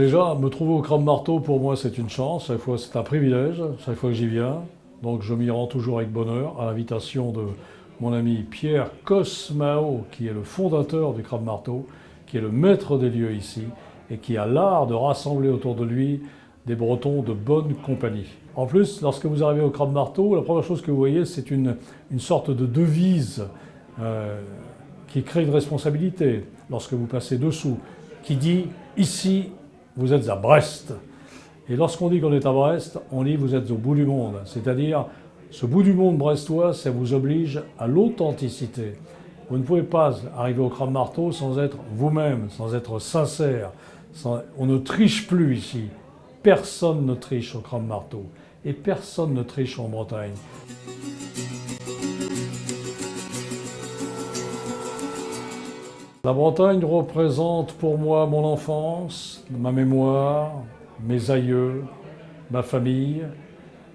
Déjà, me trouver au Crabe-Marteau, pour moi, c'est une chance. Chaque fois, c'est un privilège, chaque fois que j'y viens. Donc, je m'y rends toujours avec bonheur, à l'invitation de mon ami Pierre Cosmao, qui est le fondateur du Crabe-Marteau, qui est le maître des lieux ici, et qui a l'art de rassembler autour de lui des Bretons de bonne compagnie. En plus, lorsque vous arrivez au Crabe-Marteau, la première chose que vous voyez, c'est une sorte de devise qui crée une responsabilité lorsque vous passez dessous, qui dit « Ici, vous êtes à Brest ». Et lorsqu'on dit qu'on est à Brest, on dit « Vous êtes au bout du monde ». C'est-à-dire, ce bout du monde brestois, ça vous oblige à l'authenticité. Vous ne pouvez pas arriver au Crabe-Marteau sans être vous-même, sans être sincère. On ne triche plus ici. Personne ne triche au Crabe-Marteau. Et personne ne triche en Bretagne. La Bretagne représente pour moi mon enfance, ma mémoire, mes aïeux, ma famille,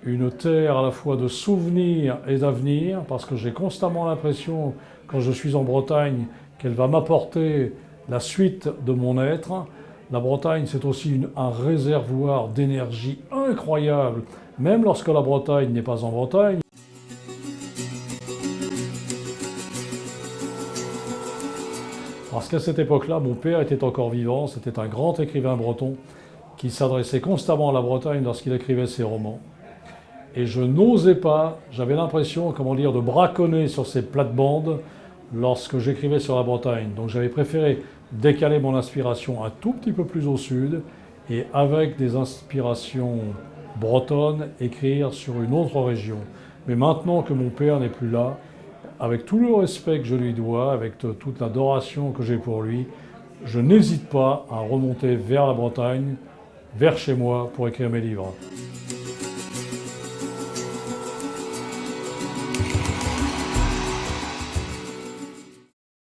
une terre à la fois de souvenirs et d'avenir, parce que j'ai constamment l'impression, quand je suis en Bretagne, qu'elle va m'apporter la suite de mon être. La Bretagne, c'est aussi un réservoir d'énergie incroyable, même lorsque la Bretagne n'est pas en Bretagne. Parce qu'à cette époque-là, mon père était encore vivant, c'était un grand écrivain breton qui s'adressait constamment à la Bretagne lorsqu'il écrivait ses romans. Et je n'osais pas, j'avais l'impression, comment dire, de braconner sur ces plates-bandes lorsque j'écrivais sur la Bretagne. Donc j'avais préféré décaler mon inspiration un tout petit peu plus au sud et avec des inspirations bretonnes, écrire sur une autre région. Mais maintenant que mon père n'est plus là, avec tout le respect que je lui dois, avec toute l'adoration que j'ai pour lui, je n'hésite pas à remonter vers la Bretagne, vers chez moi, pour écrire mes livres.